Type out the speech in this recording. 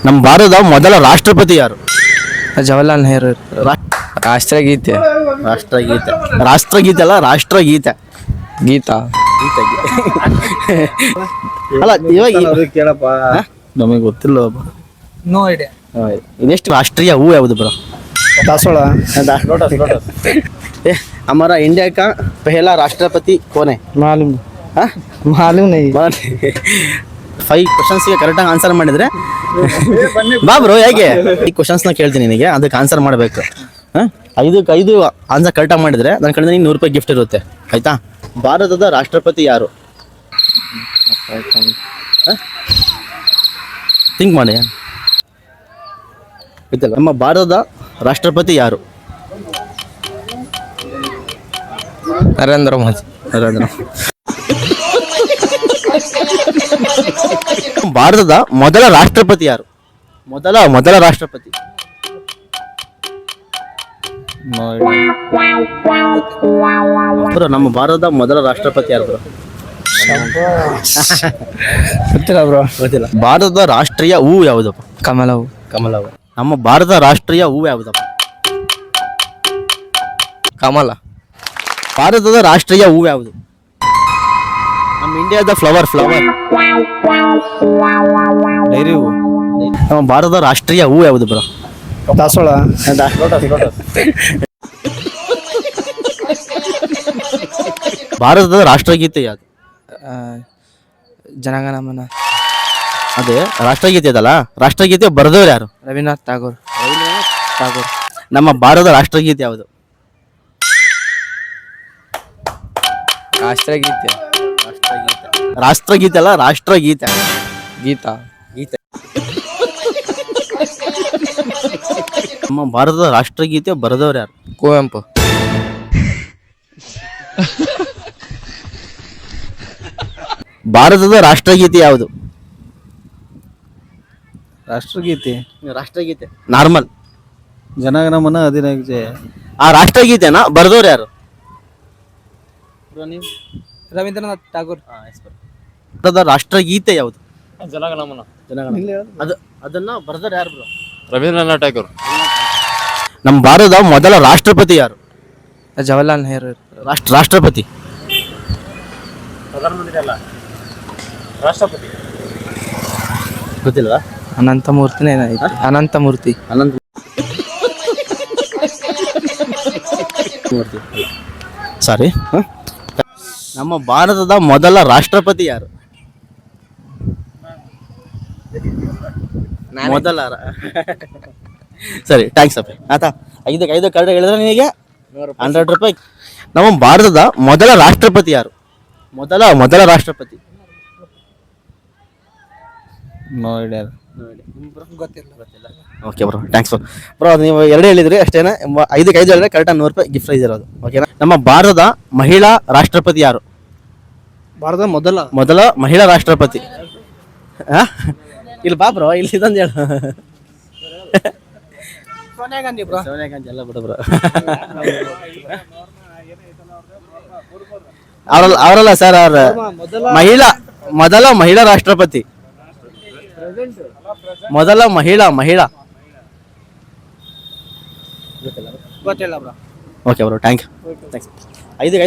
ನಮ್ಮ ಭಾರತದ ಮೊದಲ ರಾಷ್ಟ್ರಪತಿ ಯಾರು? ಜವಾಹರ್ಲಾಲ್ ನೆಹರು. ರಾಷ್ಟ್ರಗೀತೆ. ರಾಷ್ಟ್ರಗೀತೆ. ರಾಷ್ಟ್ರಗೀತೆ ಅಲ್ಲ, ರಾಷ್ಟ್ರಗೀತೆ. ಗೀತಾ. ಗೀತೆ ಅಲ್ಲ, ಇವಾಗ ಕೇಳಪ್ಪ, ನಮಗೆ ಗೊತ್ತಿಲ್ಲ. No idea. ಇದೆಷ್ಟು ರಾಷ್ಟ್ರೀಯ ಹೂ ಯಾವುದು ಬ್ರೋ? ದಾಸವಾಳ. हमारा इंडिया का पहला राष्ट्रपति कौन है? ಮಾಲೂಮ್. हाँ? ಮಾಲೂಮ್ ನೈ. 5 ಕ್ವಶನ್ಸ್ಗೆ ಕರೆಕ್ಟಾಗಿ ಆನ್ಸರ್ ಮಾಡಿದ್ರೆ ಬಾ ಬ್ರೋ. ಹೇಗೆ ಈ ಕ್ವಶನ್ಸ್ನ ಕೇಳ್ತೀನಿ ನಿನಗೆ, ಅದಕ್ಕೆ ಆನ್ಸರ್ ಮಾಡಬೇಕು. ಐದು ಆನ್ಸರ್ ಕರೆಕ್ಟಾಗಿ ಮಾಡಿದ್ರೆ ನನ್ನ ಕಡೆಯಿಂದ ನೀನು 100 ರೂಪಾಯಿ ಗಿಫ್ಟ್ ಇರುತ್ತೆ, ಆಯ್ತಾ? ಭಾರತದ ರಾಷ್ಟ್ರಪತಿ ಯಾರು? ಥಿಂಕ್ ಮಾಡಿ. ಗೊತ್ತಿಲ್ಲ. ನಮ್ಮ ಭಾರತದ ರಾಷ್ಟ್ರಪತಿ ಯಾರು? ನರೇಂದ್ರ ಮೋದಿ. ಭಾರತದ ಮೊದಲ ರಾಷ್ಟ್ರಪತಿ ಯಾರು? ಮೊದಲ ರಾಷ್ಟ್ರಪತಿ. ಬ್ರೋ, ನಮ್ಮ ಭಾರತದ ಮೊದಲ ರಾಷ್ಟ್ರಪತಿ ಯಾರು ಬ್ರೋ? ಗೊತ್ತಿಲ್ಲ ಬ್ರೋ. ಗೊತ್ತಿಲ್ಲ. ಭಾರತದ ರಾಷ್ಟ್ರೀಯ ಹೂ ಯಾವುದಪ್ಪ? ಕಮಲ ಹೂ. ಕಮಲ ಹೂ. ನಮ್ಮ ಭಾರತದ ರಾಷ್ಟ್ರೀಯ ಹೂ ಯಾವುದಪ್ಪ? ಕಮಲ. ಭಾರತದ ರಾಷ್ಟ್ರೀಯ ಹೂ ಯಾವುದು? ನಮ್ಮ ಇಂಡಿಯಾದ ಫ್ಲವರ್. ಡೈರಿ ಹೂ. ನಮ್ಮ ಭಾರತದ ರಾಷ್ಟ್ರೀಯ ಹೂ ಯಾವುದು ಬ್ರೋ? ದಾಸವಾಳ. ಭಾರತದ ರಾಷ್ಟ್ರಗೀತೆ ಯಾವುದು? ಜನಗಣಮನ. ಅದೇ ರಾಷ್ಟ್ರಗೀತೆ ಅದಲ್ಲ. ರಾಷ್ಟ್ರಗೀತೆ ಬರೆದವ್ರು ಯಾರು? ರವೀಂದ್ರನಾಥ್ ಟಾಗೋರ್. ನಮ್ಮ ಭಾರತದ ರಾಷ್ಟ್ರಗೀತೆ ಯಾವುದು? ರಾಷ್ಟ್ರಗೀತೆ. ರಾಷ್ಟ್ರಗೀತೆ ಅಲ್ಲ, ರಾಷ್ಟ್ರಗೀತೆ. ಗೀತಾ. ಗೀತೆ. ನಮ್ಮ ಭಾರತದ ರಾಷ್ಟ್ರಗೀತೆ ಬರೆದವ್ರು ಯಾರು? ಕುವೆಂಪು. ಭಾರತದ ರಾಷ್ಟ್ರಗೀತೆ ಯಾವುದು? ರಾಷ್ಟ್ರಗೀತೆ ನಾರ್ಮಲ್. ಜನಗಣಮನ ಅಧಿನಾಯಕ ಜಯ. ಆ ರಾಷ್ಟ್ರಗೀತೆನ ಬರೆದವ್ರು ಯಾರು? ರವೀಂದ್ರನಾಥ್ ಟಾಗೋರ್. ಭಾರತದ ರಾಷ್ಟ್ರಗೀತೆ ಯಾವುದು? ಜನಗಣಮನ. ಅದನ್ನ ಬರೆದವ್ರು ಯಾರು ಬ್ರೋ? ರವೀಂದ್ರನಾಥ್ ಠಾಗೂರ್. ನಮ್ಮ ಭಾರತದ ಮೊದಲ ರಾಷ್ಟ್ರಪತಿ ಯಾರು? ಜವಾಹರ್ಲಾಲ್ ನೆಹರು. ರಾಷ್ಟ್ರಪತಿ. ಪ್ರಧಾನಮಂತ್ರಿ ಅಲ್ಲ, ರಾಷ್ಟ್ರಪತಿ. ಗೊತ್ತಿಲ್ವಾ? ಅನಂತಮೂರ್ತಿನೇ ಐತಿ. ಅನಂತಮೂರ್ತಿ. ಸಾರಿ. ನಮ್ಮ ಭಾರತದ ಮೊದಲ ರಾಷ್ಟ್ರಪತಿ ಯಾರು? ಸರಿ, ಥ್ಯಾಂಕ್ಸ್ ಅಪ್ಪ. ಆಯ್ತಾ? 5 ಕರೆಕ್ಟ್ ಹೇಳಿದ್ರೆ ನಿನಗೆ 100 ರೂಪಾಯಿ. ನಮ್ಮ ಭಾರತದ ಮೊದಲ ರಾಷ್ಟ್ರಪತಿ ಯಾರು? ಮೊದಲ ರಾಷ್ಟ್ರಪತಿ. ಗೊತ್ತಿಲ್ಲ. Okay bro, thanks bro. ನೀವು 2 ಹೇಳಿದ್ರಿ ಅಷ್ಟೇನಾ? 5 ಹೇಳಿದ್ರೆ ಕರೆಕ್ಟಾಗಿ 100 ರೂಪಾಯಿ ಗಿಫ್ಟ್ ಪ್ರೈಸ್ ಇರೋದು, ಓಕೆನಾ? ನಮ್ಮ ಭಾರತದ ಮಹಿಳಾ ರಾಷ್ಟ್ರಪತಿ ಯಾರು? ಭಾರತದ ಮೊದಲ ಮಹಿಳಾ ರಾಷ್ಟ್ರಪತಿ. ಇಲ್ಲಿ ಬಾ ಬ್ರೋ, ಇಲ್ಲಿ ಇದೊಂದು ಹೇಳು. ಸೋನಿಯಾ ಗಾಂಧಿ ಬ್ರೋ. ಸೋನಿಯಾ ಗಾಂಧಿ ಎಲ್ಲ ಬಿಡು ಬ್ರೋ. ಅವರಲ್ಲ ಸರ್, ಅವ್ರ ಮೊದಲ ಮಹಿಳಾ ರಾಷ್ಟ್ರಪತಿ. ಮೊದಲ ಮಹಿಳಾ. ಗೊತ್ತಿಲ್ಲ ಬ್ರೋ. Okay bro, thanks. 5